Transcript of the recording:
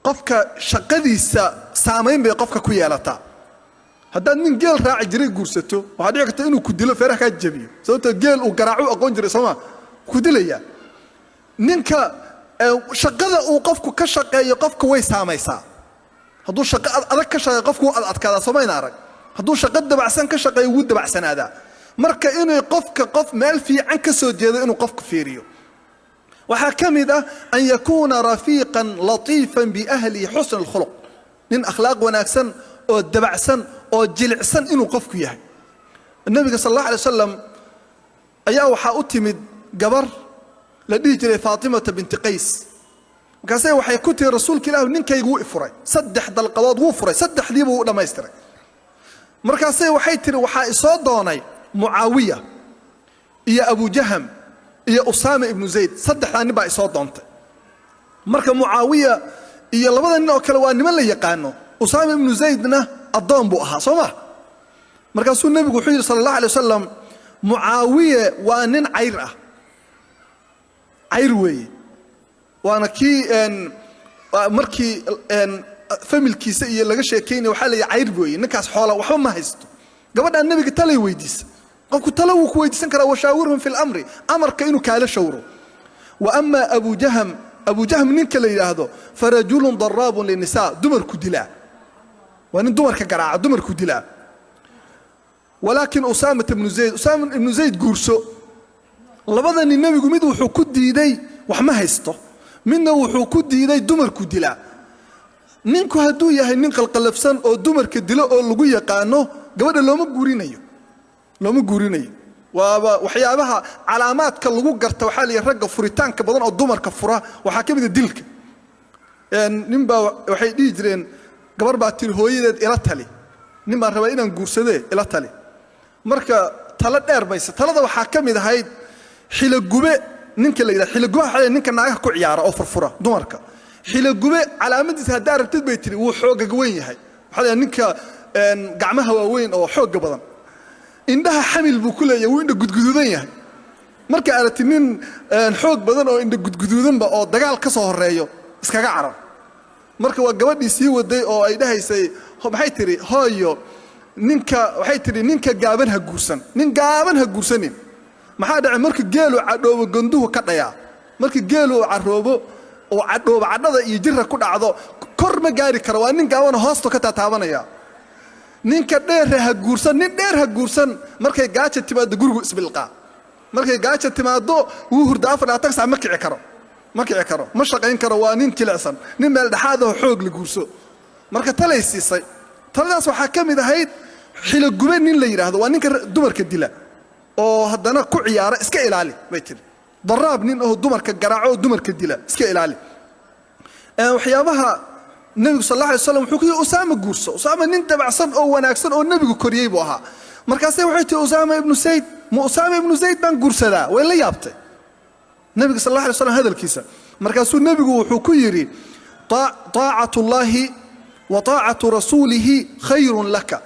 قفك شقدي سامين بقفك كويالتا هذا من جيل راعي جري جورسته وهذا يقطع إنه كدله فرح كجبيه سويت جيل وقرعوا أقون جري سما كدله نينك شقده وقفك كشقة يقفك ويساميسا هذو شقة أذكر شقة قفك أتكذا سمين عرق هذو شقة دبعسان كشقة يود دبعسان هذا مركا إنه يقفك قف مال في عنك سودية إنه قفك فيريو وحكم ذا أن يكون رفيقا لطيفا بأهل حسن الخلق من أخلاق وناكسن أو دبعسن أو جلعسن إنه قفك ياه النبي صلى الله عليه وسلم أيها وحاؤتمد قبر لدي جري فاطمة بنت قيس وكاسي وحي كنت رسول كلاه نينكا يقوي فري سدح دلقواد وفري سدح ديبو لما يستري مركاسي وحي تري وحا إصاد دوني معاوية إيا أبو جهم إيا أسامة ابن زيد سدح عني با إصاد دونت مركا معاوية إيا لبدا إنه كلوان نمان لي يقانو أسامة ابن زيدنا الضوان بوها صمح مركاسو النبي وحيد صلى الله عليه وسلم معاوية وانين عيرة عيروي وانا كي ان مركي ان فاميلكيسا iyo laga sheekeynay waxa la cayrbooy ninkaas xoolo waxba ma haysto gabadha nabiga talay weydiis qofku talo uu ku weydiisan kara washaawirhum fil amri amarka inuu kaala shawro wa amma abu jahm ninka la yiraahdo farajulun darabun linisa dumar ku dilaa waan dumar ka garaaca dumar ku dilaa walakin usama ibn zayd guurso labadani nabigu mid wuxuu ku diiday wax ma haysto midna wuxuu ku diiday dumarku dilaa ninku haduu yahay nin qalqalafsan oo dumarka dilo oo lagu yaqaano gabadha looma guurinayo waaba waxyaabaha calaamaadka lagu garto waxa la ragga furitaanka badan oo dumarka fura waxa kamid ah dilka ninba waxay dhigi jireen gabar baa tir hooyadeed ila tali ninba raba inaan guursadee ila tali marka tala dheer baysa talada waxa kamid ahayd xilagube ninka la yiraahdo xilagube waxa ninka naagaha ku ciyaara oo furfura dumarka xilagube calaamadiisa hadaa rabtid bay tiri wuu xoog weyn yahay waxa ninka gacmaha waaweyn oo xoog badan indhaha xamil buu ku leeyahay wuu indha gudgududan yahay marka aragti nin xoog badan oo indha gudgududan ba oo dagaal ka soo horeeyo iskaga carar marka waa gabadhii sii waday oo ay dhahaysay maxay tiri hooyo ninka waxay tiri ninka gaaban ha guursan nin gaaban ha guursanin maxaa dhacay markii geelu cadhoobo ganduhu ka dhayaa markii geelu caroobo oo cadhoobo cadhada iyo jirra ku dhacdo kor ma gaari karo waa nin gaaban hoosto ka taabanaya ninka dheer ha guursan nin dheer ha guursan markay gaaja timaado gurigu isbilqa markay gaaja timaado wuu hurda afar aad sac ma kici karo ma shaqayn karo waa nin jilicsan nin meel dhaxaad oo xoog la guurso marka talaysiisay taladaas waxa kamid ahayd xilagube nin la yiraahdo waa ninka dumarka dila oo haddana ku ciyaara iska ilaali bay tiri daraab nin oo dumarka garaaco dumarka dila iska ilaali waxyaabaha nabiga sallallahu alayhi wasallam wuxuu ku yiri Usama guurso Usama nin tabacsan oo wanaagsan oo nabigu koriyay buu ahaa markaasay waxay tii Usama ibn Zayd baan guursadaa way la yaabtay nabiga sallallahu alayhi wasallam hadalkiisa markaasuu nabigu wuxuu ku yiri ta'atullahi wa ta'atu rasulihi khayrun laka